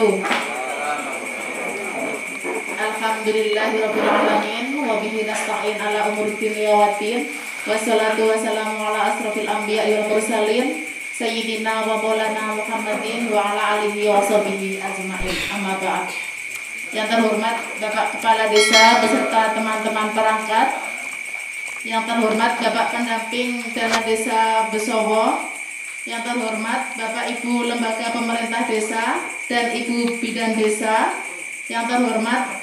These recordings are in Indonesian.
wabarakatuh. Alhamdulillahirabbil alamin wa bihi nasta'in ala umuri dunya waddin. Wassalatu wassalamu ala asrofil anbiya'i wal mursalin sayyidina wa maulana Muhammadin wa ala alihi wa sahbihi ajma'in. Amma ba'd. Yang terhormat Bapak Kepala Desa beserta teman-teman perangkat, yang terhormat Bapak Pendamping Dana Desa Besowo, yang terhormat Bapak Ibu Lembaga Pemerintah Desa dan Ibu Bidan Desa, yang terhormat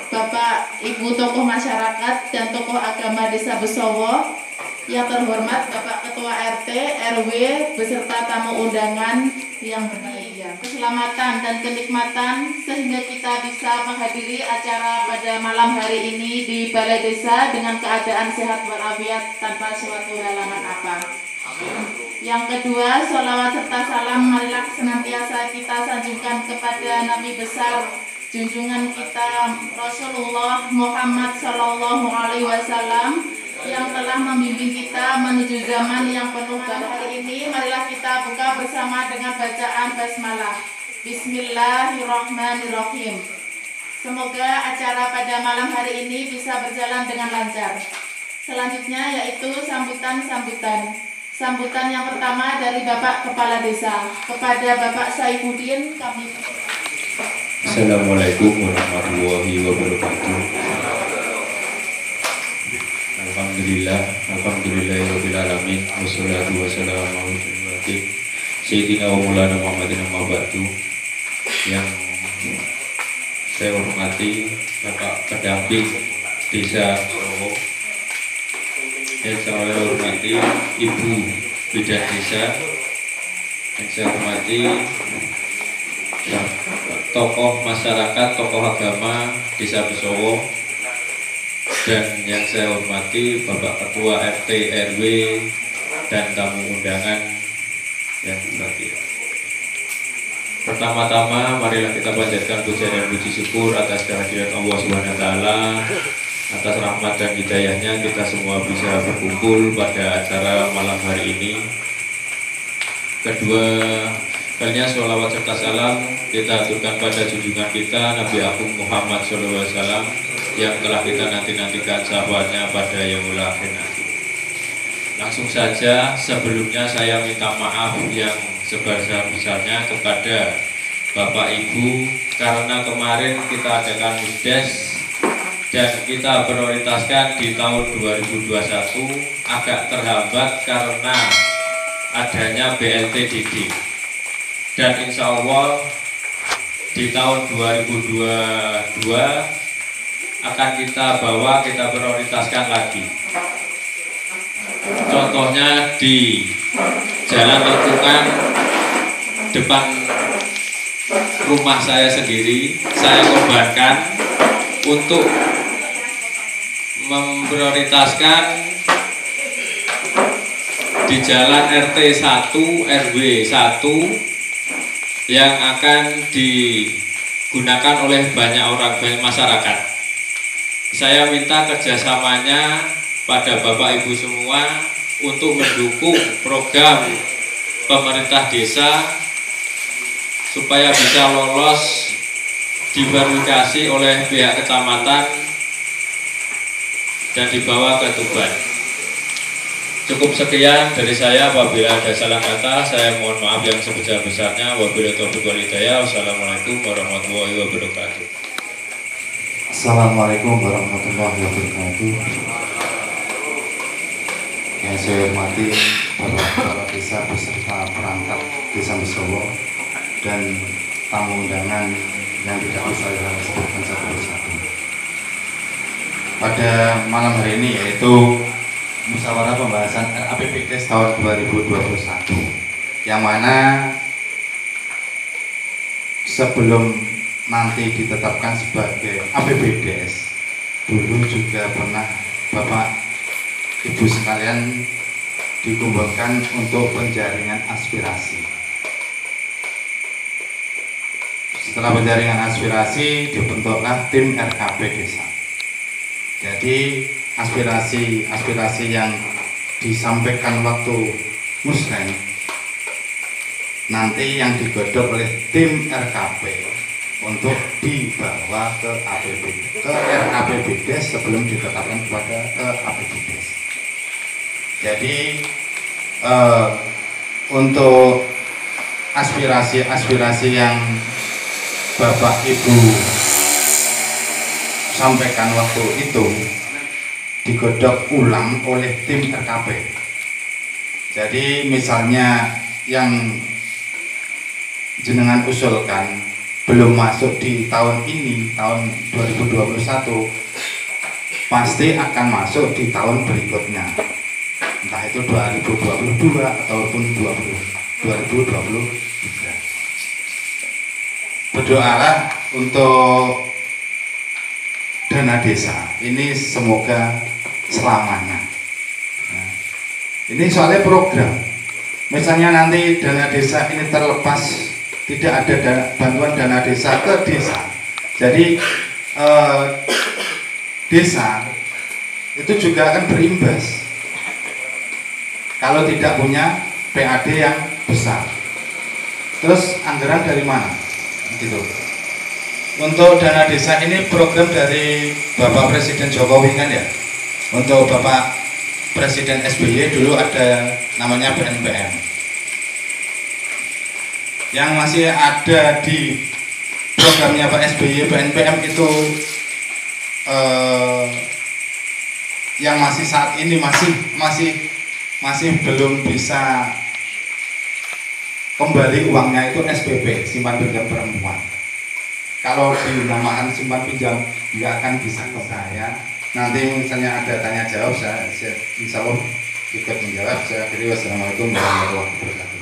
Bapak Ibu tokoh masyarakat dan tokoh agama Desa Besowo, yang terhormat Bapak Ketua RT, RW beserta tamu undangan yang berbahagia, keselamatan dan kenikmatan sehingga kita bisa menghadiri acara pada malam hari ini di Balai Desa dengan keadaan sehat walafiat tanpa suatu halangan apa. Yang kedua, sholawat serta salam marilah senantiasa kita sanjungkan kepada Nabi besar junjungan kita Rasulullah Muhammad Sallallahu Alaihi Wasallam yang telah membimbing kita menuju zaman yang penuh barakah. Hari ini marilah kita buka bersama dengan bacaan basmalah. Bismillahirrahmanirrahim. Semoga acara pada malam hari ini bisa berjalan dengan lancar. Selanjutnya yaitu sambutan yang pertama dari Bapak Kepala Desa. Kepada Bapak Saifuddin kami. Assalamualaikum warahmatullahi wabarakatuh. Alhamdulillahirabbil alamin wassalatu wassalamu ala sayyidina wa maulana Muhammadin amma ba'du. Yang saya hormati Bapak Pendamping Desa Besowo, yang saya hormati Ibu Bidan Desa, yang saya hormati tokoh masyarakat, tokoh agama Desa Besowo, dan yang saya hormati Bapak Ketua RT RW dan tamu undangan yang berbahagia. Pertama-tama marilah kita panjatkan puja dan puji syukur atas kehadiran Allah SWT, atas rahmat dan hidayahnya kita semua bisa berkumpul pada acara malam hari ini. Kedua kalinya sholawat serta salam kita aturkan pada junjungan kita Nabi Agung Muhammad SAW yang telah kita nanti-nantikan sahabatnya pada yaumul akhir nanti. Langsung saja sebelumnya saya minta maaf yang sebesar-besarnya kepada Bapak Ibu karena kemarin kita adakan musdes dan kita prioritaskan di tahun 2021 agak terhambat karena adanya BLTDD. Dan insya Allah di tahun 2022 akan kita prioritaskan lagi. Contohnya di jalan lingkungan depan rumah saya sendiri, saya korbankan untuk memprioritaskan di jalan RT 1 RW 1 yang akan digunakan oleh banyak masyarakat. Saya minta kerjasamanya pada Bapak Ibu semua untuk mendukung program pemerintah desa supaya bisa lolos diverifikasi oleh pihak kecamatan dan dibawa ke Tuban. Cukup sekian dari saya. Apabila ada salah kata, saya mohon maaf yang sebesar-besarnya. Wabillahi taufiq wal hidayah. Wassalamualaikum warahmatullahi wabarakatuh. Assalamualaikum warahmatullahi wabarakatuh. Yang saya hormati Bapak Kepala Desa beserta perangkat Desa Besowo dan tamu undangan yang tidak bisa saya sebutkan satu persatu. Pada malam hari ini yaitu musyawarah pembahasan RAPBDes tahun 2021, yang mana sebelum nanti ditetapkan sebagai APBDes dulu juga pernah Bapak Ibu sekalian dikumpulkan untuk penjaringan aspirasi. Setelah penjaringan aspirasi dibentuklah tim RKP Desa. Jadi aspirasi yang disampaikan waktu musreng nanti yang digodok oleh tim RKP untuk dibawa ke RAPBDes sebelum ditetapkan kepada ke APBDes. Jadi untuk aspirasi yang Bapak Ibu sampaikan waktu itu digodok ulang oleh tim RKP. Jadi misalnya yang jenengan usulkan belum masuk di tahun ini, tahun 2021, pasti akan masuk di tahun berikutnya, entah itu 2022 ataupun 2023. Berdoalah untuk dana desa ini semoga selamanya. Nah, ini soalnya program. Misalnya nanti dana desa ini terlepas, tidak ada bantuan dana desa ke desa. Jadi desa itu juga akan berimbas kalau tidak punya PAD yang besar. Terus anggaran dari mana? Gitu. Untuk dana desa ini program dari Bapak Presiden Jokowi kan ya. Untuk Bapak Presiden SBY dulu ada namanya BNPM. Yang masih ada di programnya Pak SBY BNPM itu yang masih saat ini masih belum bisa kembali uangnya itu SPP, simpan pinjam perempuan. Kalau dinamakan simpan pinjam nggak akan bisa ke saya. Nanti misalnya ada tanya jawab, saya insya Allah ikut menjawab. Saya akhiri, wassalamualaikum warahmatullahi wabarakatuh.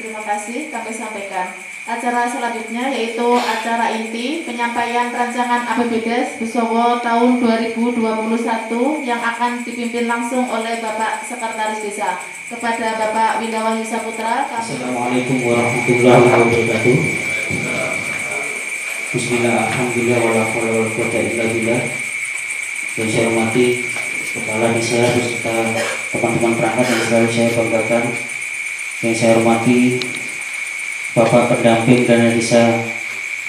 Terima kasih kami sampaikan. Acara selanjutnya yaitu acara inti penyampaian rancangan APBDes Busowo tahun 2021 yang akan dipimpin langsung oleh Bapak Sekretaris Desa. Kepada Bapak Winda Wahyu Saputra. Assalamualaikum warahmatullahi wabarakatuh. Bismillah, alhamdulillah, wala haula wala quwwata illa billah. Yang saya hormati Kepala Desa beserta teman-teman perangkat yang selalu saya banggakan. Yang saya hormati Bapak Pendamping Dana Desa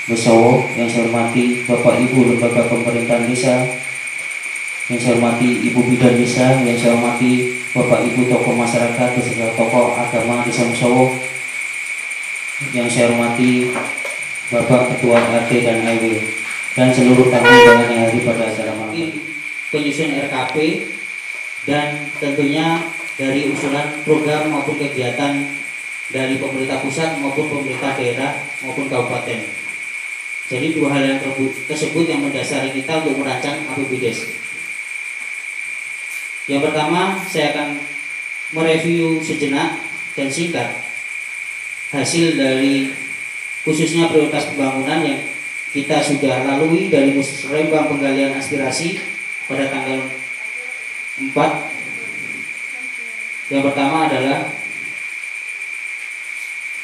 Busowo, yang saya hormati Bapak Ibu Lembaga Pemerintahan Desa, yang saya hormati Ibu Bidan Desa, yang saya hormati Bapak Ibu tokoh masyarakat beserta tokoh agama Desa Busowo, yang saya hormati Bapak Ketua RT dan RW, dan seluruh tamu undangan yang hadir pada acara malam ini. Penyusun RKP dan tentunya dari usulan program maupun kegiatan dari pemerintah pusat maupun pemerintah daerah maupun kabupaten. Jadi dua hal yang tersebut yang mendasari kita untuk merancang APBDes. Yang pertama, saya akan mereview sejenak dan singkat hasil dari khususnya prioritas pembangunan yang kita sudah lalui dari musrembang penggalian aspirasi pada tanggal 4. Yang pertama adalah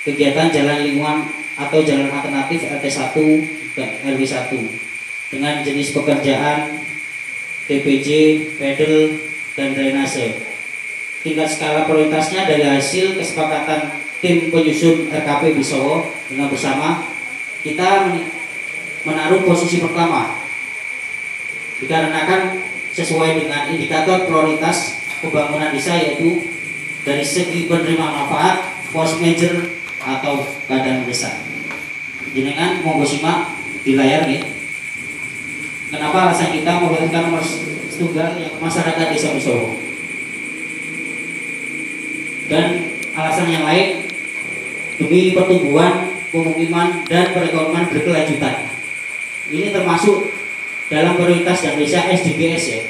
kegiatan jalan lingkungan atau jalan alternatif RT1 dan RW1 dengan jenis pekerjaan TPJ, pedal, dan drainase. Tingkat skala prioritasnya dari hasil kesepakatan tim penyusun RKP Busowo dengan bersama kita menaruh posisi pertama dikarenakan sesuai dengan indikator prioritas pembangunan desa, yaitu dari segi penerima manfaat, force major atau keadaan mendesak. Jenengan monggo simak di layar ya. Kenapa alasan kita membuatkan nomor tunggal yang masyarakat Desa Busowo, dan alasan yang lain demi pertumbuhan, pemukiman, dan perekonomian berkelanjutan. Ini termasuk dalam prioritas dan desa SDGs ya.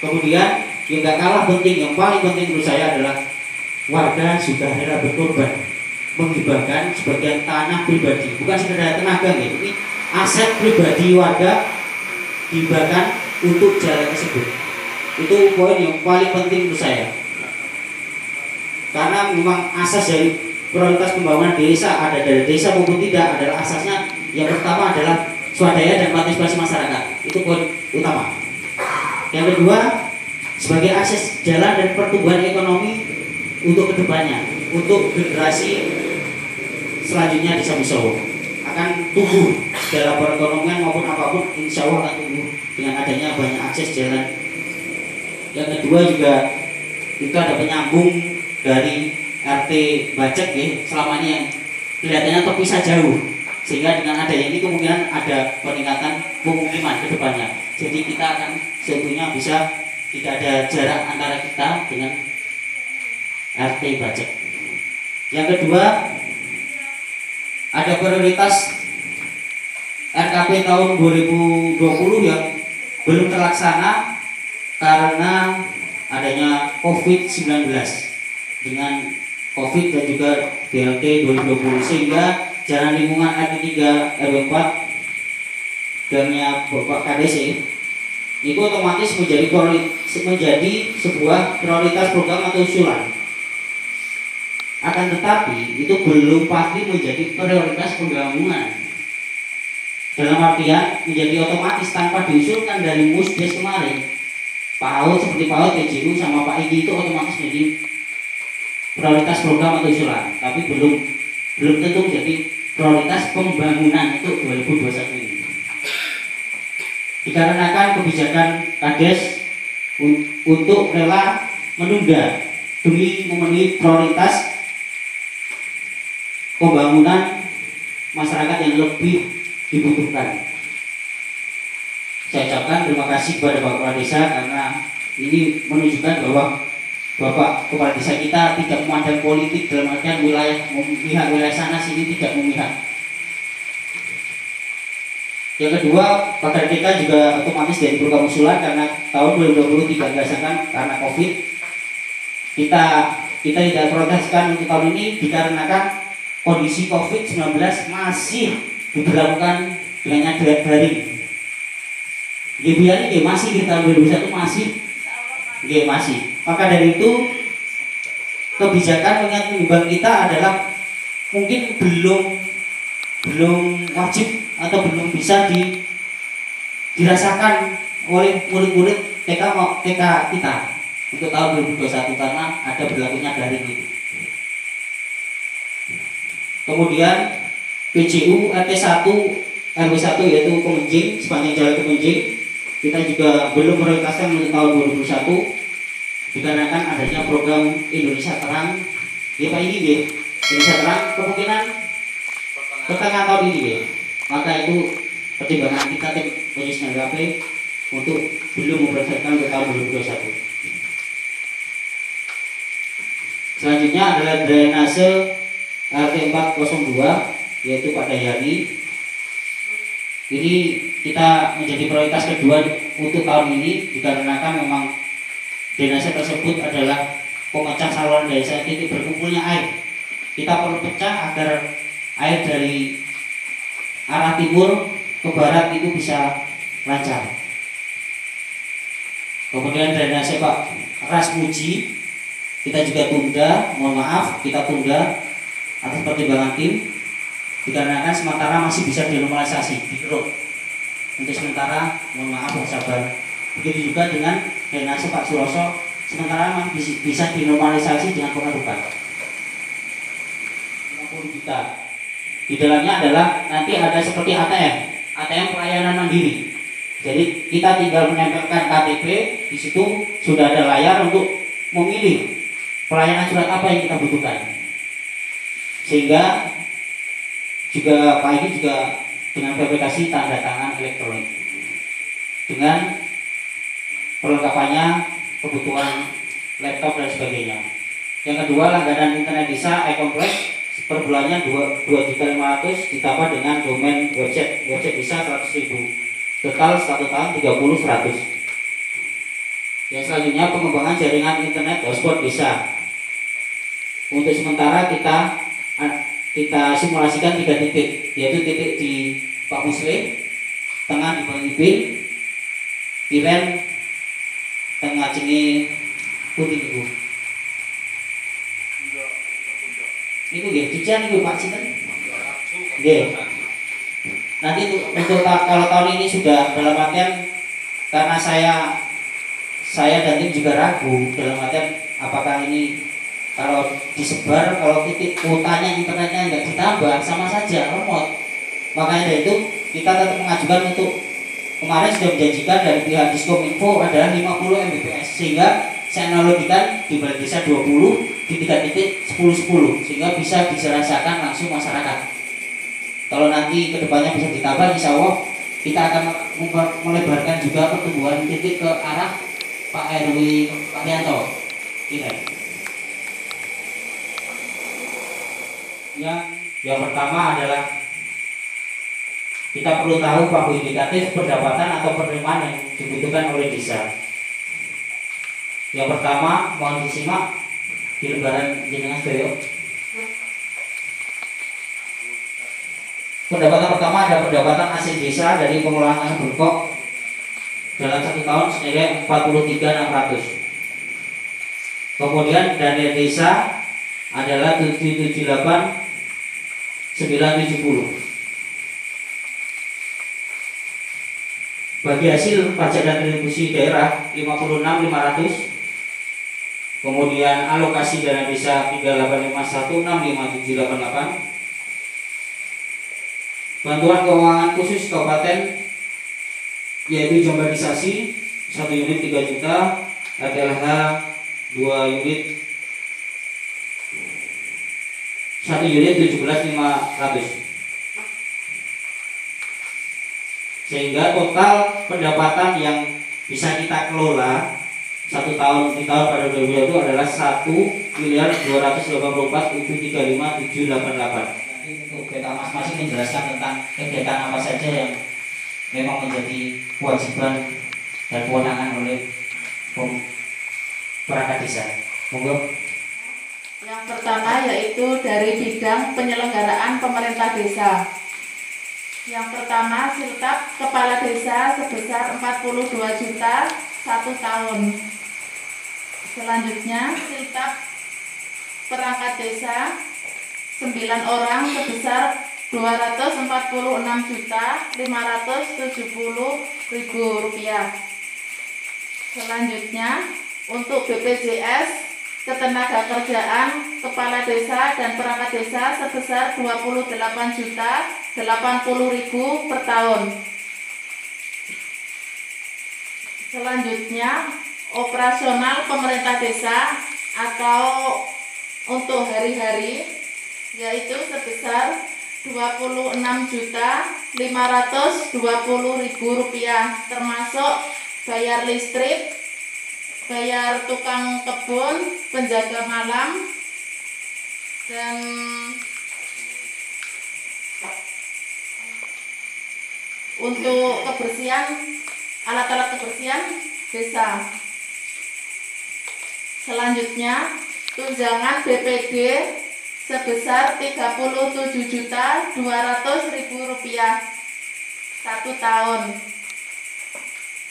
Kemudian yang gak kalah penting, yang paling penting menurut saya adalah warga sudah rela berkorban menghibahkan sebagian tanah pribadi, bukan sekedar tenaga gitu. Ini aset pribadi warga dihibahkan untuk jalan tersebut. Itu poin yang paling penting menurut saya, karena memang asas dari prioritas pembangunan desa, ada dari desa maupun tidak, adalah asasnya yang pertama adalah swadaya dan partisipasi masyarakat. Itu poin utama. Yang kedua, sebagai akses jalan dan pertumbuhan ekonomi untuk kedepannya, untuk generasi selanjutnya Desa Musowo akan tumbuh dalam perekonomian maupun apapun, insya Allah akan tumbuh dengan adanya banyak akses jalan. Yang kedua juga itu ada penyambung dari RT Bajek ya, selama ini yang kelihatannya terpisah jauh, sehingga dengan adanya ini kemungkinan ada peningkatan pemukiman ke depannya. Jadi kita akan sebetulnya bisa tidak ada jarak antara kita dengan RT Bajek. Yang kedua, ada prioritas RKP tahun 2020 yang belum terlaksana karena adanya COVID-19 dengan COVID dan juga BLT 2020, sehingga jalan lingkungan RT 3 RW 4 gangnya Bapak KDC itu otomatis menjadi sebuah prioritas program atau usulan. Akan tetapi itu belum pasti menjadi prioritas pembangunan. Dalam artian menjadi otomatis tanpa diusulkan dari Musdes kemarin. PAUD seperti PAUD, PJU sama Pak Igi itu otomatis menjadi prioritas program atau usulan, tapi belum tentu menjadi prioritas pembangunan untuk 2021 ini. Dikarenakan kebijakan Kades untuk rela menunda demi memenuhi prioritas pembangunan masyarakat yang lebih dibutuhkan. Saya ucapkan terima kasih kepada Bapak Kepala Desa karena ini menunjukkan bahwa Bapak Kepala Desa kita tidak memandang politik dalam artian wilayah memihak wilayah sana sini, tidak memihak. Yang kedua, Pak KDK juga otomatis dari program usulan karena tahun 2020 tidak dirasakan karena COVID. Kita tidak prioritaskan untuk tahun ini dikarenakan kondisi COVID-19 masih diberlakukan dengan daring. Biar ini masih di tahun 2021 masih. Maka dari itu kebijakan mengingat penyumbang kita adalah mungkin belum wajib atau belum bisa dirasakan oleh murid-murid TK kita untuk tahun 2021 karena ada berlakunya daring itu. Kemudian PJU RT 1 RW 1 yaitu Kemenjing, sepanjang jalan Kemenjing kita juga belum prioritaskan untuk tahun 2021 dikarenakan adanya program Indonesia Terang. Ya Pak ini ya, Indonesia Terang kemungkinan pertengahan tahun ini ya. Maka itu pertimbangan kita tim Komisi RKP untuk belum memprioritaskan untuk tahun 2021. Selanjutnya adalah drainase RT 402 yaitu Pak Dayani. Ini kita menjadi prioritas kedua untuk tahun ini dikarenakan memang drainase tersebut adalah pemecah saluran desa titik berkumpulnya air. Kita perlu pecah agar air dari arah timur ke barat itu bisa lancar. Kemudian drainase Pak Rasmuji kita juga tunda, mohon maaf kita tunda atas pertimbangan tim dikarenakan sementara masih bisa dinormalisasi di Keruk. Untuk sementara mohon maaf bersabar. Begitu juga dengan drainase Pak Suroso sementara masih bisa dinormalisasi dengan pengerukan 50 juta. Di dalamnya adalah nanti ada seperti ATM pelayanan mandiri. Jadi kita tinggal menempelkan KTP, di situ sudah ada layar untuk memilih pelayanan surat apa yang kita butuhkan. Sehingga juga Pak ini juga dengan verifikasi tanda tangan elektronik. Dengan perlengkapannya kebutuhan laptop dan sebagainya. Yang kedua, langganan internet desa e-kompleks per bulannya 2.500.000 ditambah dengan domain website desa 100.000. Total 1 tahun 30.100. Yang selanjutnya pengembangan jaringan internet hotspot desa. Untuk sementara kita simulasikan 3 titik, yaitu titik di Pak Muslim, tengah di Bang Ipin, Piren, tengah Cengi Putih Ibu. Itu nggih, cucian Ibu Pak Sinten. Nggih. Nanti untuk kalau tahun ini sudah dalam artian karena saya dan tim juga ragu dalam artian apakah ini Kalau disebar, kalau titik kuotanya internetnya nggak ditambah, sama saja lemot. Makanya dari itu kita tetap mengajukan untuk, kemarin sudah menjanjikan dari pihak Diskominfo adalah 50 Mbps, sehingga saya analogikan di balai desa 20 di 3 titik 10-10, sehingga bisa dirasakan langsung masyarakat. Kalau nanti kedepannya bisa ditambah, insya Allah kita akan melebarkan juga pertumbuhan titik ke arah Pak RW Pak Yanto. Yang pertama adalah kita perlu tahu pagu indikatif pendapatan atau penerimaan yang dibutuhkan oleh desa. Yang pertama, mohon disimak di lembaran jenengan sedaya. Pendapatan pertama ada pendapatan asing desa dari pengelolaan lahan berkok dalam 1 tahun senilai 43.600. Kemudian dana desa adalah 778.970. Bagi hasil pajak dan retribusi daerah 56.500. Kemudian alokasi dana desa 385165788. Bantuan keuangan khusus kabupaten yaitu jombanisasi 1 unit 3 juta, RTLH 2 unit 1 unit 17.500. Sehingga total pendapatan yang bisa kita kelola 1 tahun di tahun pada 2020 itu adalah 1.284.035.788. Nanti untuk kita masing-masing menjelaskan tentang kegiatan apa saja yang memang menjadi kewajiban dan kewenangan oleh perangkat desa. Monggo. Yang pertama yaitu dari bidang penyelenggaraan pemerintah desa. Yang pertama, siltap kepala desa sebesar 42 juta 1 tahun. Selanjutnya, siltap perangkat desa 9 orang sebesar 246 juta 570.000 rupiah. Selanjutnya, untuk BPJS ketenaga kerjaan kepala desa dan perangkat desa sebesar 28 juta 80.000 per tahun. Selanjutnya, operasional pemerintah desa atau untuk hari-hari yaitu sebesar 26 juta 520.000 rupiah, termasuk bayar listrik, bayar tukang kebun, penjaga malam, dan untuk kebersihan, alat-alat kebersihan desa. Selanjutnya, tunjangan BPD sebesar 37 juta 200.000 rupiah 1 tahun.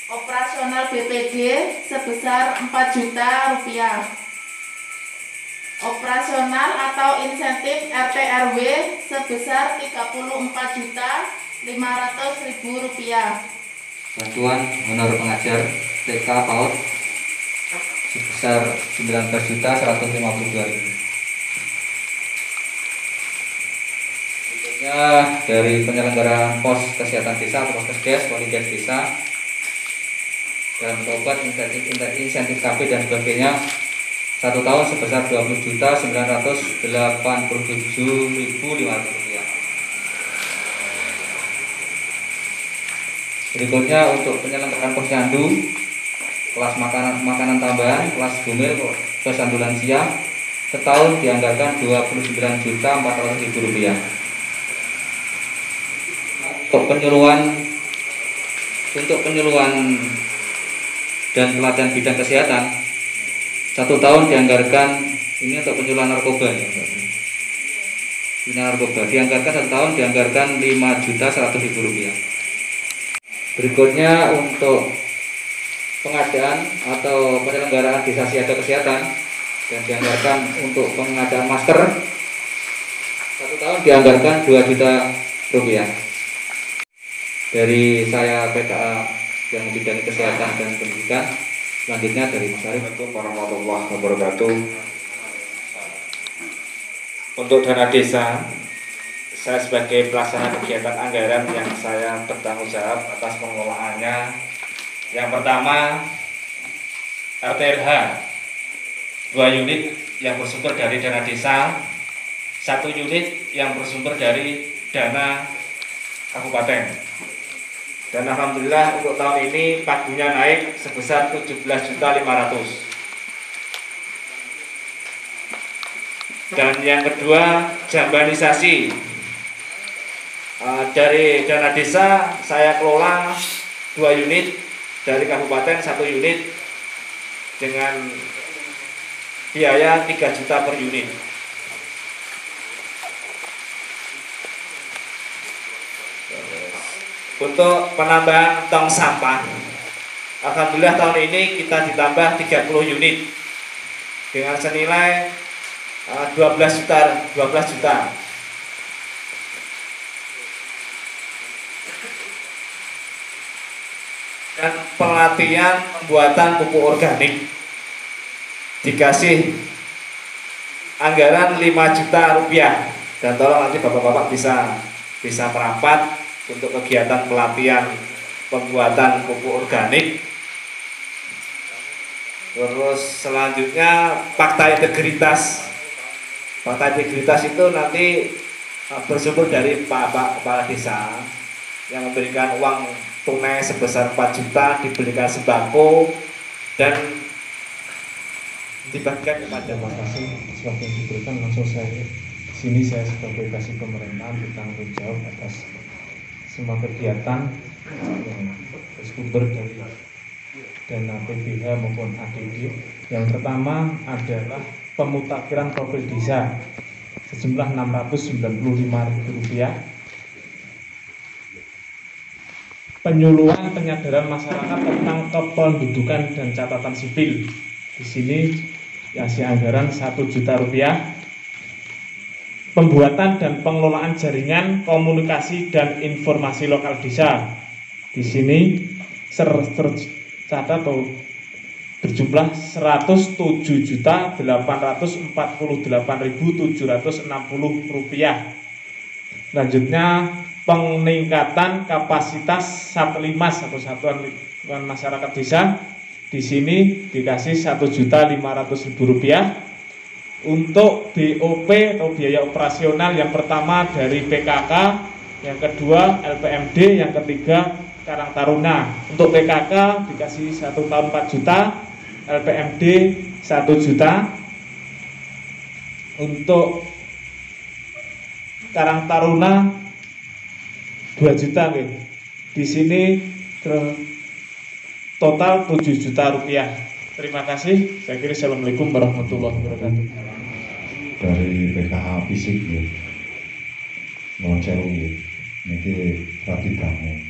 Operasional BPD sebesar 4 juta rupiah. Operasional atau insentif RT RW sebesar 34 juta 500.000 rupiah. Bantuan honor pengajar TK PAUD sebesar 19.152.000. Berikutnya dari penyelenggaraan pos kesehatan desa atau Poskesdes, Polikes desa dan obat insentif KB dan sebagainya 1 tahun sebesar 20.987.500 rupiah. Berikutnya untuk penyelenggaraan posyandu, kelas makanan tambahan, kelas bumil, posyandu lansia setahun dianggarkan 29.400.000 rupiah. Untuk penyuluhan dan pelatihan bidang kesehatan 1 tahun dianggarkan, ini untuk penyuluhan narkoba ya, dianggarkan 1 tahun dianggarkan 5.100.000 rupiah. Berikutnya untuk pengadaan atau penyelenggaraan desa siaga kesehatan dan dianggarkan untuk pengadaan masker 1 tahun dianggarkan 2 juta rupiah. Dari saya PKA yang membidangi kesehatan dan pendidikan, selanjutnya dari Mas Arif. Assalamualaikum warahmatullahi wabarakatuh. Untuk dana desa, saya sebagai pelaksana kegiatan anggaran yang saya bertanggung jawab atas pengelolaannya. Yang pertama, RTLH 2 unit yang bersumber dari dana desa, 1 unit yang bersumber dari dana kabupaten. Dan alhamdulillah untuk tahun ini pagunya naik sebesar 17.500.000. Dan yang kedua, jambanisasi. Dari dana desa saya kelola 2 unit, dari kabupaten 1 unit dengan biaya 3 juta per unit. Untuk penambahan tong sampah, alhamdulillah tahun ini kita ditambah 30 unit dengan senilai 12 juta. Dan pelatihan pembuatan pupuk organik dikasih anggaran 5 juta rupiah. Dan tolong nanti bapak-bapak bisa merapat untuk kegiatan pelatihan pembuatan pupuk organik. Terus selanjutnya fakta integritas. Fakta integritas itu nanti bersumber dari Pak Kepala Desa yang memberikan uang tunai sebesar 4 juta, dibelikan sembako dan dibagikan kepada terima kasih sebagai yang diberikan. Langsung saya sebagai kasih pemerintah bertanggung jawab atas semua kegiatan yang bersumber dari dana PBH maupun ADD. Yang pertama adalah pemutakhiran profil desa sejumlah Rp695.000, penyuluhan penyadaran masyarakat tentang kependudukan dan catatan sipil. Di sini dikasih anggaran 1 juta rupiah. Pembuatan dan pengelolaan jaringan komunikasi dan informasi lokal desa. Di sini tercatat atau berjumlah Rp107.848.760. Selanjutnya peningkatan kapasitas Satlimas atau Satuan Lingkungan Masyarakat Desa. Di sini dikasih Rp1.500.000 untuk BOP atau biaya operasional. Yang pertama dari PKK, yang kedua LPMD, yang ketiga Karang Taruna. Untuk PKK dikasih 1 tahun 4 juta, LPMD 1 juta. Untuk Karang Taruna 2 juta. Di sini total 7 juta rupiah. Terima kasih. Saya kira assalamualaikum warahmatullahi wabarakatuh. Dari PKH fisik ya, mohon sewu ya, ini rapi kamu.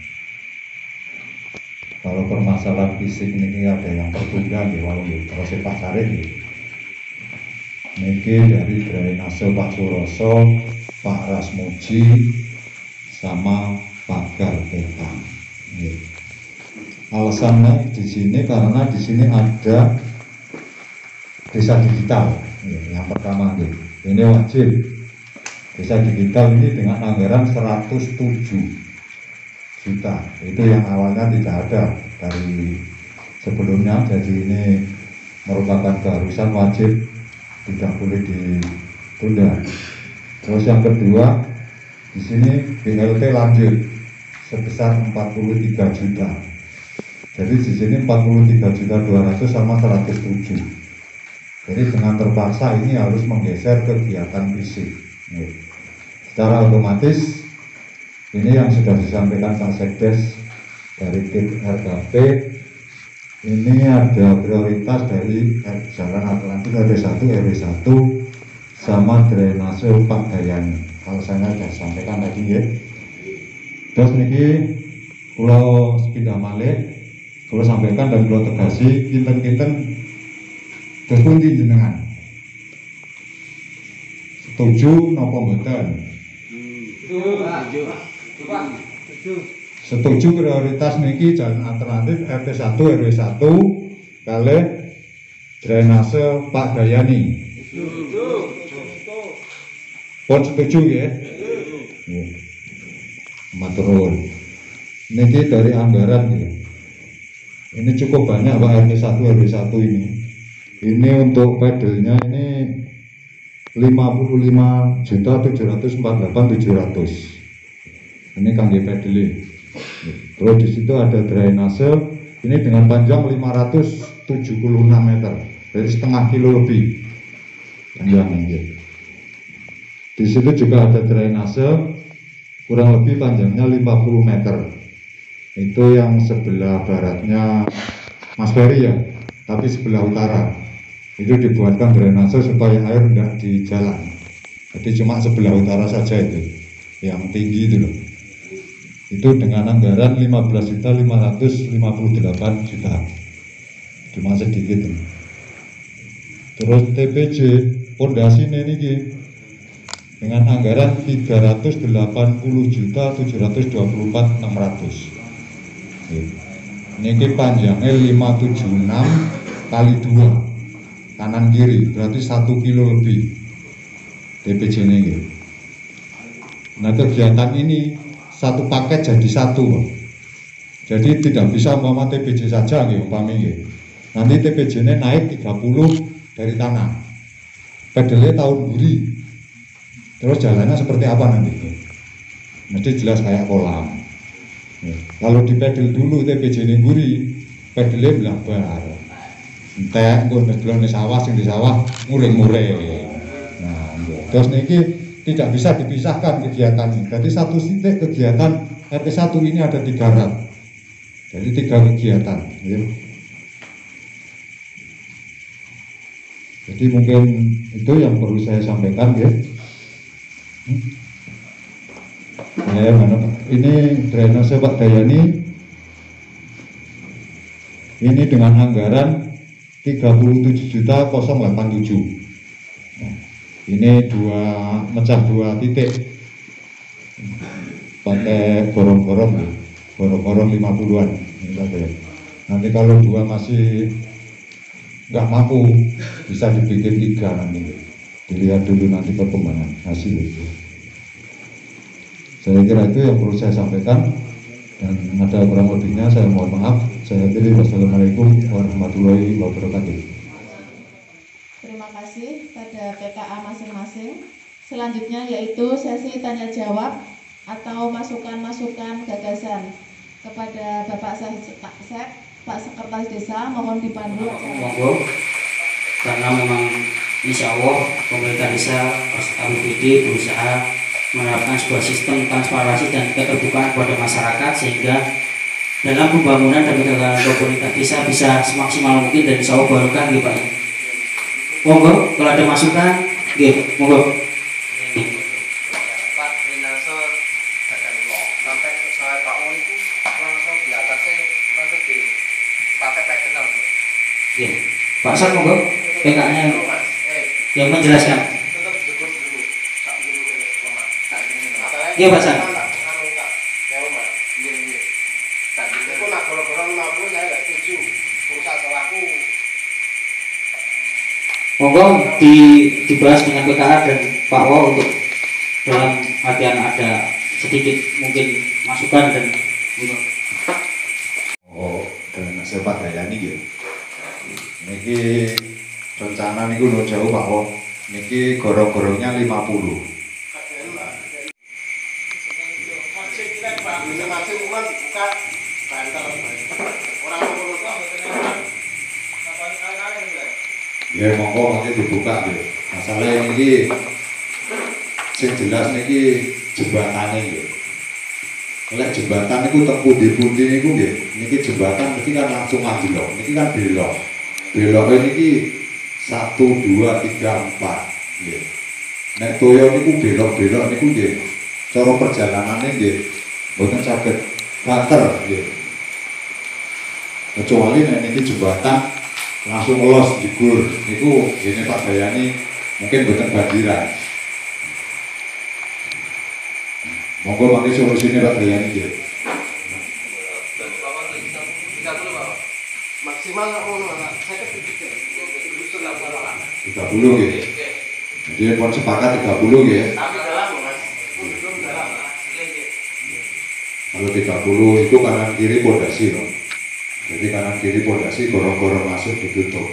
Kalau permasalahan fisik ini ada yang tertunda ya, walau ya, kalau saya pasarin ya. Ini dari drainase Pak Suroso, Pak Rasmuji, sama Pak Garpeta. Ya. Alasannya di sini karena di sini ada desa digital. Ya, yang pertama ini wajib desa digital ini dengan anggaran 107 juta. Itu yang awalnya tidak ada dari sebelumnya. Jadi ini merupakan keharusan wajib, tidak boleh ditunda. Terus yang kedua, di sini BLT lanjut sebesar 43 juta. Jadi di sini 43.200.000 sama 107. Jadi dengan terpaksa ini harus menggeser kegiatan fisik. Secara otomatis ini yang sudah disampaikan Pak Sekdes dari tim RKP, ini ada prioritas dari jalan alternatif RW1, RW1 sama drainase Pak Dayani. Kalau saya sudah sampaikan tadi ya. Terus niki Pulau Sepindah Malih, Pulau sampaikan dan Pulau Tegasi, kinten-kinten terus pundi jenengan setuju napa mboten? Setuju prioritas niki jalan alternatif RT1 RW1 kali drainase Pak Dayani. Pun setuju ya? Nggih. Matur nuwun. Niki dari anggaran ya. Ini cukup banyak Pak RT 1 RW 1 ini. Ini untuk pedalnya ini 55.748.700. Ini kangge pedale. Terus di situ ada drainase ini dengan panjang 576 meter, jadi setengah kilo lebih panjangnya. Di situ juga ada drainase kurang lebih panjangnya 50 meter. Itu yang sebelah baratnya Mas Ferry ya, tapi sebelah utara itu dibuatkan drainase supaya air tidak di jalan. Jadi cuma sebelah utara saja itu, yang tinggi itu loh. Itu dengan anggaran 15.558 juta, cuma sedikit. Terus TPJ pondasi ini dengan anggaran 380.724.600. Ini panjangnya 576 kali 2 kanan kiri, berarti 1 kilo lebih TPJ ini. Nah kegiatan ini satu paket jadi satu, jadi tidak bisa umpama TPJ saja umpami. Nanti TPJ ini naik 30 dari tanah, pedalnya tahun buri, terus jalannya seperti apa nanti? Nanti jelas kayak kolam. Kalau di pedal dulu TPJ ini buri, pedalnya belabar, entek, gue pedalnya sawah, sing di sawah muring-muring. Nah, terus niki tidak bisa dipisahkan kegiatan ini. Jadi satu titik kegiatan RT 1 ini ada 3 rak. Jadi 3 kegiatan. Ya. Jadi mungkin itu yang perlu saya sampaikan ya. Ya mana Pak? Ini drainase Pak Dayani. Ini dengan anggaran 37.087. Ini mecah 2 titik pakai gorong-gorong 50-an. Nanti kalau 2 masih nggak mampu bisa dibikin 3 nanti. Dilihat dulu nanti perkembangan hasil itu. Saya kira itu yang perlu saya sampaikan, dan ada kurang lebihnya saya mohon maaf. Saya akhiri, wassalamualaikum warahmatullahi wabarakatuh. Terima kasih pada PKA masing-masing. Selanjutnya yaitu sesi tanya jawab atau masukan-masukan gagasan kepada Bapak Sekda, Pak Sekretaris Desa, mohon dipandu. Monggo, karena memang insya Allah pemerintah desa APBD berusaha menerapkan sebuah sistem transparansi dan keterbukaan kepada masyarakat sehingga dalam pembangunan dan penyelenggaraan pemerintah desa bisa semaksimal mungkin dan insya Allah barokah gitu Pak. Monggo, kalau ada masukan, monggo. Pak Rinase sampai saya tahu itu langsung di atasnya langsung dipakai personal. Pak Sar, monggo. PK-nya yang menjelaskan. Iya Pak Sar. Itu nak gorong-gorong 50 saya nggak setuju. Perusahaan selaku. Monggo dibahas dengan PKA dan Pak Wo untuk dalam artian ada sedikit mungkin masukan dan dan Pak Dayani ya. Niki rencana niku lho jauh Pak Wo. Niki gorong-gorongnya 50. Ya monggo mangke dibuka nggih. Masalah niki sing jelas niki jembatane nggih. Lek jembatan niku teng pundi-pundi niku nggih. Niki jembatan mesti kan langsung anjlok. Niki kan belok. Beloke niki 1 2 3 4 nggih. Nek toyo niku belok-belok niku nggih. Cara perjalanannya nggih mboten saged banter nggih. Kecuali nek niki jembatan langsung los jegur niku ini Pak Dayani mungkin boten banjiran. Monggo mangke solusine Pak Dayani nggih. Maksimal ngono saya 30 nggih. Jadi pun sepakat 30 nggih. Kalau 30 itu kanan kiri pondasi loh. Jadi kanan kiri pondasi gorong-gorong masuk ditutup.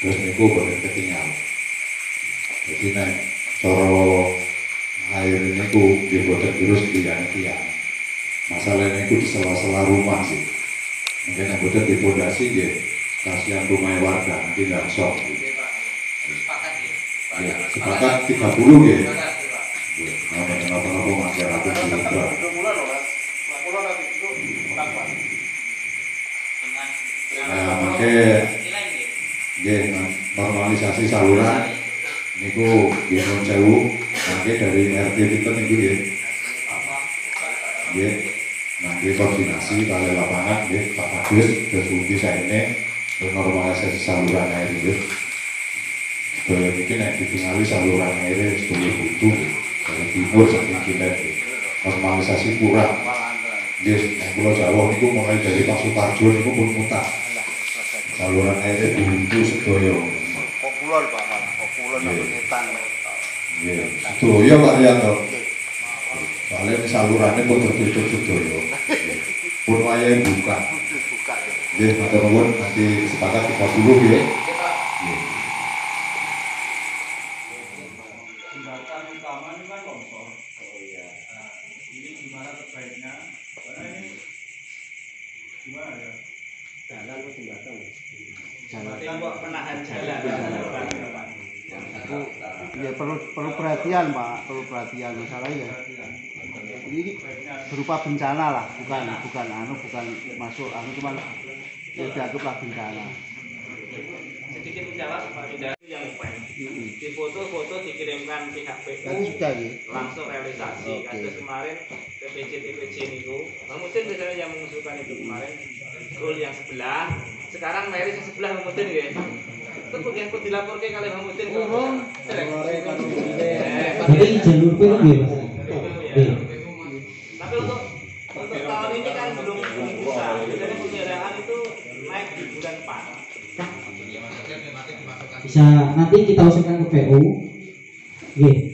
Terus niku boleh ketinggal. Jadi nek coro air niku dibuat terus tiang-tiang. Masalahnya niku di sela-sela rumah sih. Mungkin yang buat di pondasi ya kasihan rumah warga nanti nggak sok. Ya, sepakat 30 ya. Kenapa-kenapa masyarakat juga. Nah, makanya normalisasi saluran niku nggih nuwun sewu, mangke dari RT kita niku nggih. Nggih, mangke koordinasi kali lapangan nggih Pak Agus terus uji saene normalisasi saluran air nggih. Sedaya iki nek ditingali saluran air sedaya butuh dari timur saking kilet. Normalisasi kurang. Nggih, nek Pulau Jawa niku mulai dari Pak Suparjo niku pun mutak. Saluran airnya buntu sedaya. Kok kulon Pak, kok kulon nang ngetan. Nggih, sedaya Pak ya to. Soalnya salurannya pun tertutup sedaya. Pun wayahe buka. Nggih, matur nuwun nanti sepakat 30 nggih. Nggih. Jembatan utama ini kan longsor. Oh iya. Nah, ini gimana terbaiknya? Karena ini gimana ya? Jalan kok jembatan. Jembatan kok penahan jalan. Ya perlu perhatian Pak, perlu perhatian masalahnya. Ini berupa bencana lah, bukan masuk cuman ya dianggaplah bencana. Sedikit menjawab Pak Yuda yang di foto-foto dikirimkan pihak PU Sudah ya. langsung realisasi. Kasus kemarin TPC itu Bang Mudin misalnya yang mengusulkan itu kemarin rule yang sebelah, sekarang Meris yang sebelah Bang Mudin ya. Itu yang pun dilaporkan kali Bang Mudin Tapi jalur PU ya Mas? Tapi untuk tahun ini kan belum bisa. Biasanya penjarahan itu naik di bulan 4. Bisa nanti kita usulkan ke PU.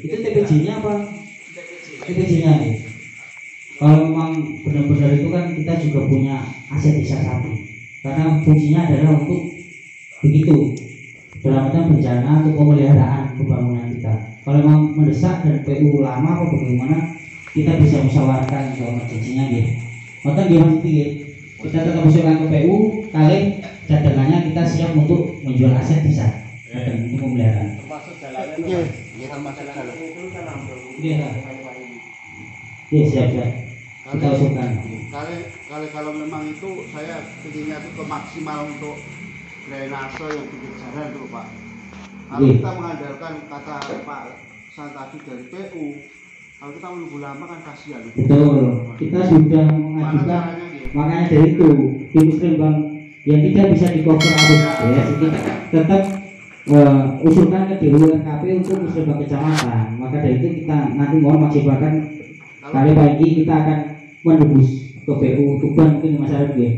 Itu TPJ-nya apa? TPJ-nya nih. Kalau memang benar-benar itu kan kita juga punya aset desa satu. Karena fungsinya adalah untuk begitu dalam bencana atau pemeliharaan pembangunan kita. Kalau memang mendesak dan PU lama atau bagaimana, kita bisa musyawarahkan soal emergensinya gitu. Maka gimana sih? Kita tetap usulkan ke PU, kali cadangannya kita siap untuk menjual aset bisa dan untuk pemeliharaan. Termasuk jalannya. Iya, termasuk jalan. Iya, siap. Kita usulkan. Kalau memang itu saya inginnya itu ke maksimal untuk drainase yang pinggir jalan itu Pak. Kalau kita mengandalkan kata Pak Santadi dari PU, kalau kita menunggu lama kan kasihan. Betul. Kita sudah mengajukan, makanya dari itu industri Bang yang tidak bisa di cover arus ya, kita tetap usulkan ke DURKP untuk musrembang kecamatan. Maka dari itu kita nanti mohon maksimalkan kali pagi kita akan menembus ke PU Tuban mungkin masyarakat ya.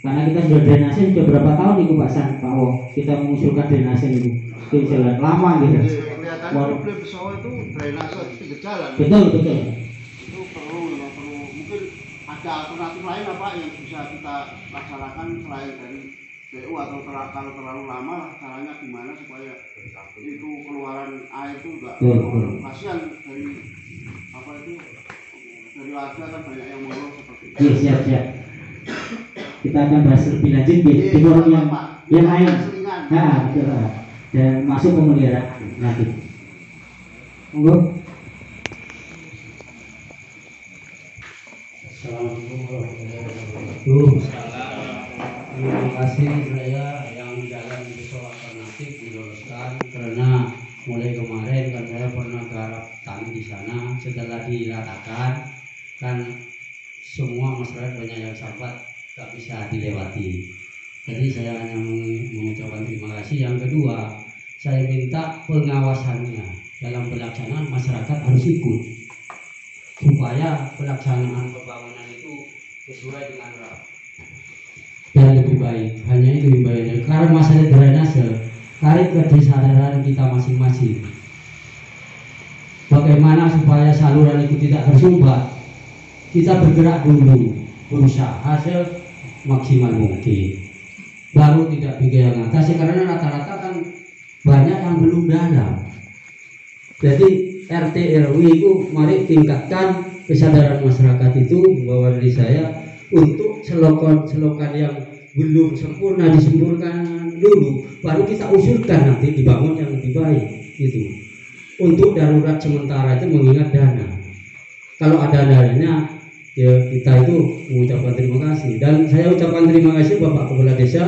Karena kita sudah drainase sudah berapa tahun nih Pak San, Pak Wo, kita mengusulkan drainase itu di jalan lama gitu. Kelihatan problem besar itu drainase di pinggir jalan. Betul. Itu perlu mungkin ada alternatif lain apa yang bisa kita laksanakan selain dari PU atau kalau terlalu lama lah caranya gimana supaya itu keluaran air itu enggak kasihan dari apa itu dari warga kan banyak yang mengeluh seperti itu. Iya, siap. Kita akan bahas lebih lanjut di forum yang lain. Nah, betul. Dan masuk pemeliharaan nanti. Monggo. Assalamualaikum warahmatullahi wabarakatuh. Terima kasih saya yang jalan besok alternatif diloloskan karena mulai kemarin kan saya pernah garap tani di sana, setelah diratakan kan semua masyarakat banyak yang sambat tak bisa dilewati. Jadi saya hanya mengucapkan terima kasih. Yang kedua, saya minta pengawasannya dalam pelaksanaan masyarakat harus ikut supaya pelaksanaan pembangunan itu sesuai dengan RAP dan lebih baik. Hanya itu himbauannya. Karena masalah drainase, tarik ke kesadaran kita masing-masing. Bagaimana supaya saluran itu tidak tersumbat? kita bergerak dulu, berusaha semaksimal mungkin. Baru tidak pikir yang atas, karena rata-rata kan banyak yang belum dalam. Jadi RT RW itu mari tingkatkan kesadaran masyarakat itu bahwa dari saya untuk selokan yang belum sempurna disempurnakan dulu, baru kita usulkan nanti dibangun yang lebih baik gitu. Untuk darurat sementara itu mengingat dana. Kalau ada dananya ya kita itu mengucapkan terima kasih, dan saya ucapkan terima kasih Bapak Kepala Desa.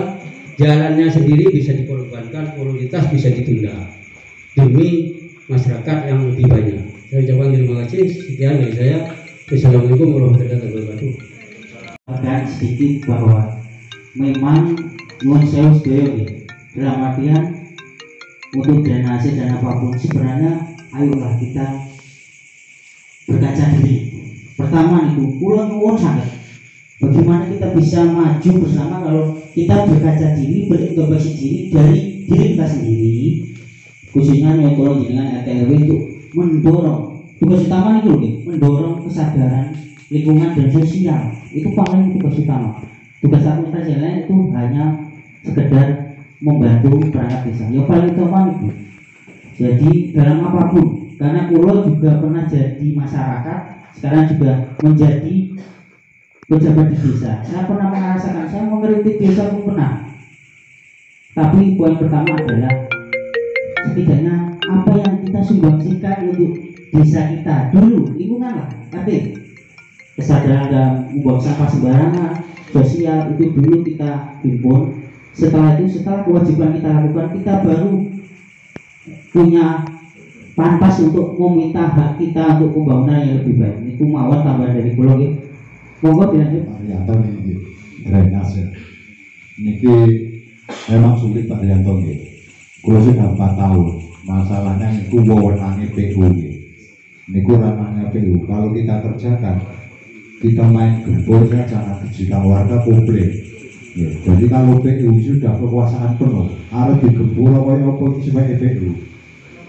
Jalannya sendiri bisa dikorbankan, prioritas bisa ditunda demi masyarakat yang lebih banyak. Saya ucapkan terima kasih. Sekian dari saya. Assalamualaikum warahmatullahi wabarakatuh. Dan sedikit bahwa memang nuwun sewu sedaya dalam artian untuk drainase dan apapun sebenarnya ayolah kita berkaca diri. Pertama itu kula nuwun sangat bagaimana kita bisa maju bersama kalau kita berkaca diri, berintrospeksi diri dari diri kita sendiri, khususnya nyotol dengan RT RW itu mendorong tugas utama itu mendorong kesadaran lingkungan dan sosial. Itu paling tugas utama. Tugas administrasi lain itu hanya sekedar membantu perangkat desa. Ya paling utama itu. Jadi dalam apapun, karena Kulo juga pernah jadi masyarakat, sekarang juga menjadi pejabat di desa. Saya pernah merasakan, saya mengkritik desa pun pernah. Tapi poin pertama adalah setidaknya apa yang kita sumbangsikan untuk desa kita dulu, lingkungan lah, tapi kesadaran dalam membuang sampah sembarangan, sosial itu dulu kita himpun. Setelah itu, setelah kewajiban kita lakukan, kita baru punya pantas untuk meminta hak kita untuk pembangunan yang lebih baik. Itu mawon tambahan dari Kulo ya. Monggo dilanjut. Arianto ini drainase. Niki memang sulit Pak Arianto nggih. Kulo sudah 4 tahun. Masalahnya niku wewenange PU nggih. Niku ranahnya PU. Kalau kita kerjakan, kita main gempur saja nanti jika warga komplain. Ya, jadi kalau PU sudah kekuasaan penuh, harus digempur apa sebagai PU.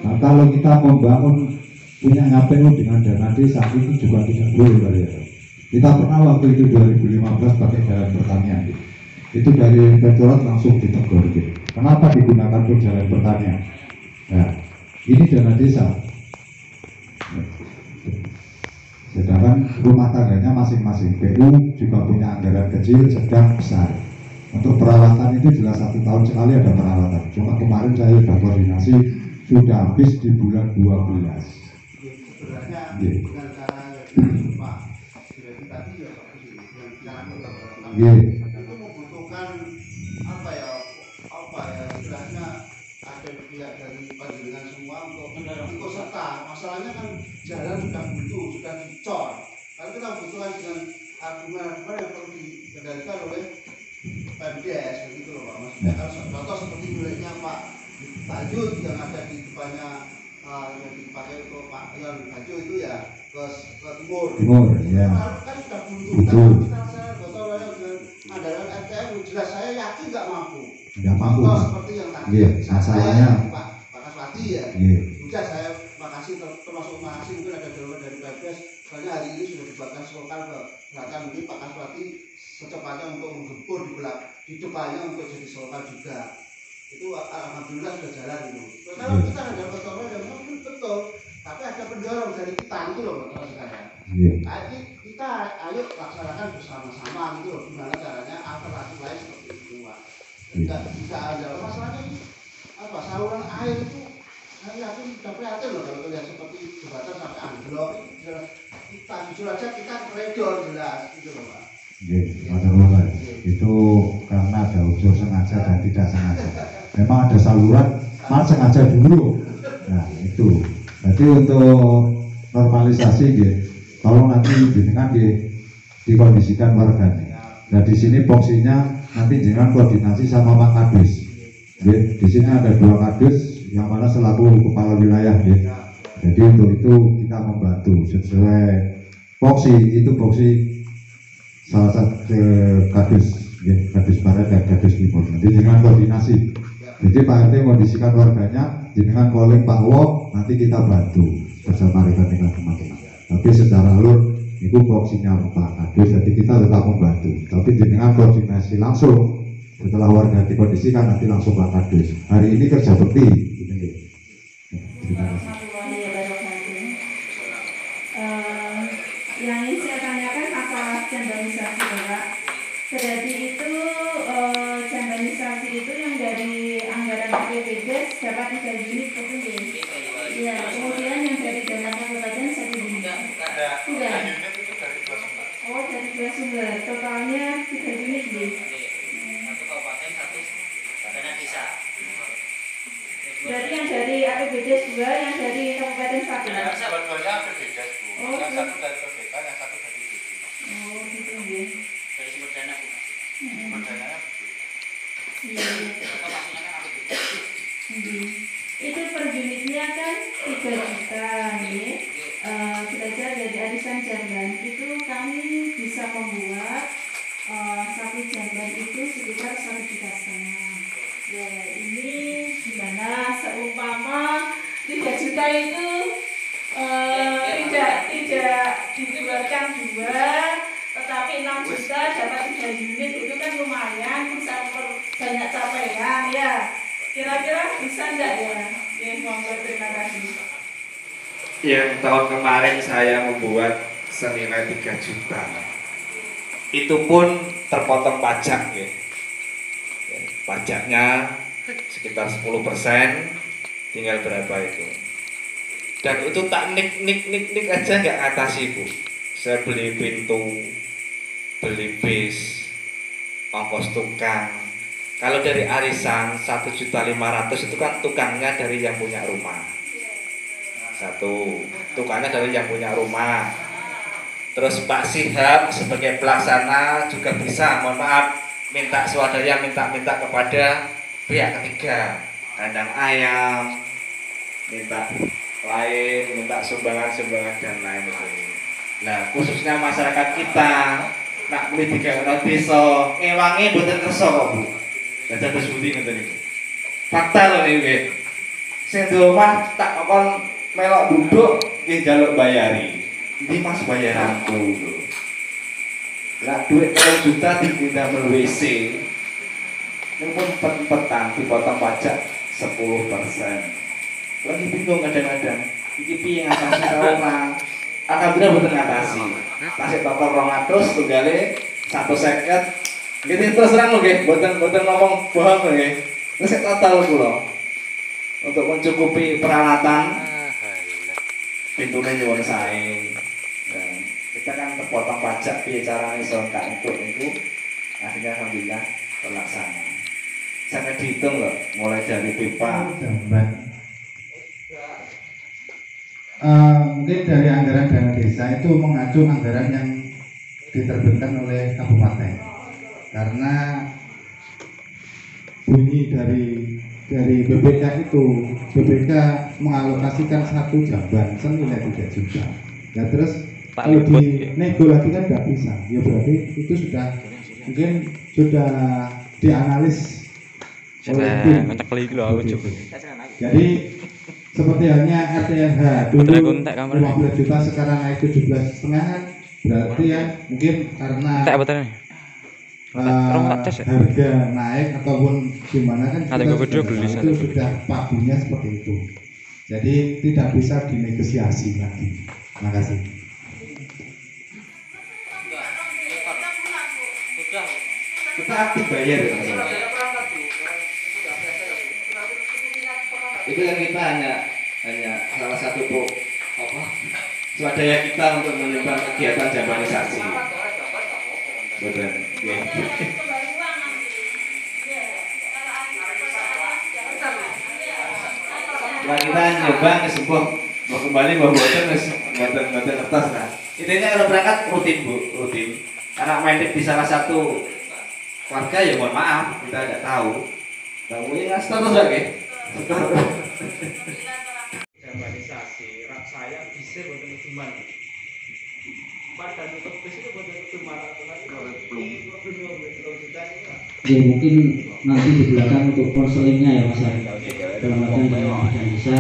Nah, kalau kita membangun punya PU dengan dana desa itu juga tidak boleh Pak Arianto. Kita pernah waktu itu 2015 pakai jalan pertanian. Itu dari Inspektorat langsung ditegur. Kenapa digunakan untuk jalan pertanian? Nah, ini dana desa. Sedangkan rumah tangganya masing-masing PU juga punya anggaran kecil, sedang, besar. Untuk perawatan itu jelas 1 tahun sekali ada perawatan. Cuma kemarin saya sudah koordinasi, sudah habis di bulan 12. Sebenarnya dengan cara Pak Direktur tadi ya Pak itu membutuhkan apa ya istilahnya ada pihak dari panjenengan semua untuk ikut serta. Masalahnya kan jalan sudah buntu, sudah dicor. Lalu kita membutuhkan dengan argumen-argumen yang perlu dikendalikan oleh PMDS begitu loh Pak. Maksudnya kalau contoh seperti miliknya Pak Tajud yang ada di depannya yang dipakai untuk Pak yang Tajud itu ya ke timur ya. Kan sudah buntu. Betul. Saya betul dengan anggaran RTM jelas saya yakin nggak mampu. Seperti yang tadi. Masalahnya Pak Kaswati ya. Sudah saya makasih termasuk makasih mungkin ada dorongan dari PMDS. Soalnya hari ini sudah dibuatkan slogan ke belakang ini Pak Kaswati secepatnya untuk menggempur di depannya untuk jadi slogan juga. Itu alhamdulillah sudah jalan itu. Kalau kita ada betul yang mungkin betul, tapi ada pendorong dari kita itu loh betul sekali. Nah, kita ayo laksanakan bersama-sama gitu loh, gimana caranya alternatif lain seperti itu Pak. Tidak ada masalahnya ini apa saluran air itu saya yakin sudah prihatin loh kalau lihat seperti jembatan sampai anjlok itu kita jujur aja kita koridor jelas gitu loh Pak. Itu karena ada unsur sengaja dan tidak sengaja. Memang ada saluran, malah sengaja dulu. Nah itu. Jadi untuk normalisasi, tolong nanti jenengan dikondisikan warganya. Nah di sini fungsinya nanti jenengan koordinasi sama Pak Kadus. Di sini ada 2 kadus yang mana selaku kepala wilayah. Jadi untuk itu kita membantu sesuai fungsi itu fungsi salah satu kadus barat dan kadus timur. Nanti dengan koordinasi. Jadi Pak RT kondisikan warganya, dengan calling Pak Wo, nanti kita bantu bersama rekan-rekan teman-teman. Tapi secara alur itu porsinya Pak Kades, jadi kita tetap membantu. Tapi dengan koordinasi langsung setelah warga dikondisikan nanti langsung Pak Kades. Hari ini kerja bekti. Terima kasih. Yang ingin saya tanyakan masalah jambanisasi, Bapak. Berarti itu jambanisasi itu yang dari anggaran APBD dapat 3 unit itu ya. Kemudian yang dari dana kabupaten 1 unit. Sudah. Oh, dari 2 sumber. Totalnya 3 unit nih. Berarti yang dari APBD 2, yang dari kabupaten 1. Dua-duanya APBD. Oh, yang satu dari PBK, yang satu dari BPD. Oh, gitu ya. Dari sumber dana Bu. Sumber dananya Iya. Itu per unitnya kan 3 juta ya. Belajar dari arisan jamban itu kami bisa membuat 1 jamban itu sekitar 1,5 juta. Ya, ini gimana seumpama 3 juta itu tidak dikeluarkan 2, tetapi 6 juta dapat 3 unit, itu kan lumayan, bisa banyak capaian ya. Kira-kira bisa enggak ya? Ya, monggo, terima kasih. Yang tahun kemarin saya membuat senilai 3 juta. Itu pun terpotong pajak ya. Pajaknya sekitar 10%, tinggal berapa itu. Dan itu tak nik aja nggak ngatasi Bu. Saya beli pintu, beli bis, ongkos tukang. Kalau dari arisan 1.500.000 itu kan tukangnya dari yang punya rumah. Satu, tukangnya dari yang punya rumah. Terus Pak Sihab sebagai pelaksana juga bisa, mohon maaf, minta swadaya, minta kepada pihak ketiga, kandang ayam, minta lain, minta sumbangan dan lain-lain. Nah, khususnya masyarakat kita nak beli 3 desa, ngewangi mboten kersa kok Bu. Lah dados budi ngoten niku. Fakta lho niku. Sing di omah tak kon melok duduk nggih njaluk bayari. Ndi Mas bayaranku lho. Lah duit 3 juta dipindah WC. Ini pun petang dipotong pajak 10%. Lagi bingung kadang-kadang. Iki piye ngatasi ora? Alhamdulillah mboten ngatasi. Tasik total 200 tunggale 150. Nggih terus terang lho nggih, mboten ngomong bohong nggih. Wis total kula. Untuk mencukupi peralatan pintune nyuwun sae. Kita kan terpotong pajak, piye caranya iso entuk niku, akhirnya alhamdulillah terlaksana. Sampai dihitung loh, mulai dari pipa. Mungkin dari anggaran dana desa itu mengacu anggaran yang diterbitkan oleh kabupaten, karena bunyi dari BPK itu, BPK mengalokasikan 1 jamban senilai 3 juta. Nah terus kalau dinego lagi kan nggak bisa, ya berarti itu sudah mungkin sudah dianalis oleh tim. Jadi seperti halnya RTNH dulu 15 juta sekarang naik 17,5 kan, berarti ya mungkin karena harga naik ataupun gimana kan itu sudah pagunya seperti itu. Jadi tidak bisa dinegosiasi lagi. Terima kasih. Kita aktif bayar ya, itu yang kita hanya salah satu swadaya kita untuk menyumbang kegiatan jambanisasi. Betul. Setelah kita nyumbang ke sebuah mau kembali bawa buatan kertas lah. Intinya kalau berangkat rutin. Karena main di salah satu warga ya mohon maaf kita tidak tahu. Tahu ini nggak status lagi. Jambanisasi rak saya bisa buatan cuman. Pada tutup bis itu buatan cuma ya mungkin nanti di belakang untuk konselingnya ya Mas dalam artian dengan bisa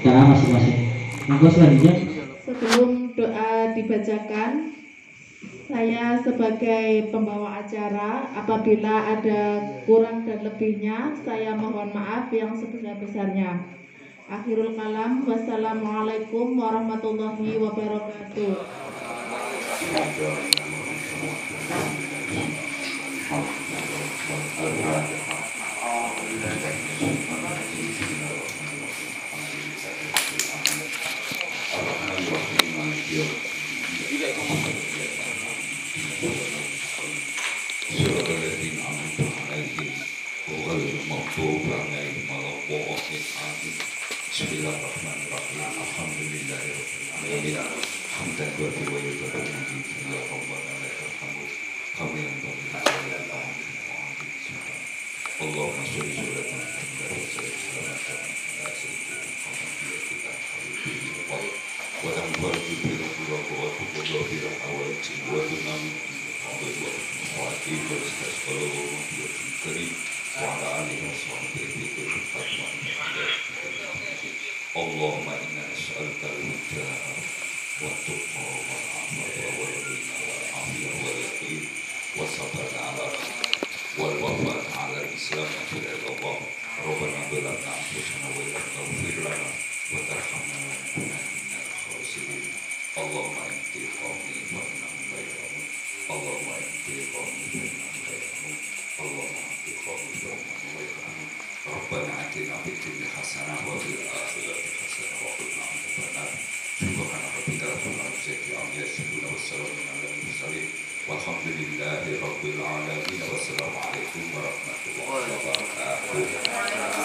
cara masing-masing. Monggo selanjutnya. Sebelum doa dibacakan, saya sebagai pembawa acara, apabila ada kurang dan lebihnya, saya mohon maaf yang sebesar-besarnya. Akhirul kalam, wassalamualaikum warahmatullahi wabarakatuh. Bismillahirrahmanirrahim. Alhamdulillahirabbil alamin. Hamdan wa yuhibbu ya rabbana lakal hamd. Kamilan tabi'an Allahumma sholli salatan wa salamatan ala sayyidina Muhammad wa tanawwal bil qur'an wa tuqaddu bil awati wa tunam wa atiqu tasqalu wa karim wa ala alihi wa sahbihi Allahumma inna nas'aluka al-huda wa tuqa wa al-afwa wa al-ghina wa al-afiyah wa al-yaqin wa sabr ala wal wafat ala al-islam wa al-Allah Rabbana zalamna anfusana wa lam taghfir lana wa tarhamna lanakunanna minal khasirin Allahumma inti qawmi wa innahum la ya'lamun Allahumma inti qawmi wa innahum la ya'lamun Allahumma inti qawmi wa innahum la ya'lamun Rabbana atina fid dunya hasanah wa fil akhirati hasanah wa qina adzabannar. Subhana rabbika rabbil izzati amma yasifun wa salamun alal mursalin. Walhamdulillahi rabbil alamin. Wassalamu alaikum warahmatullahi wabarakatuh.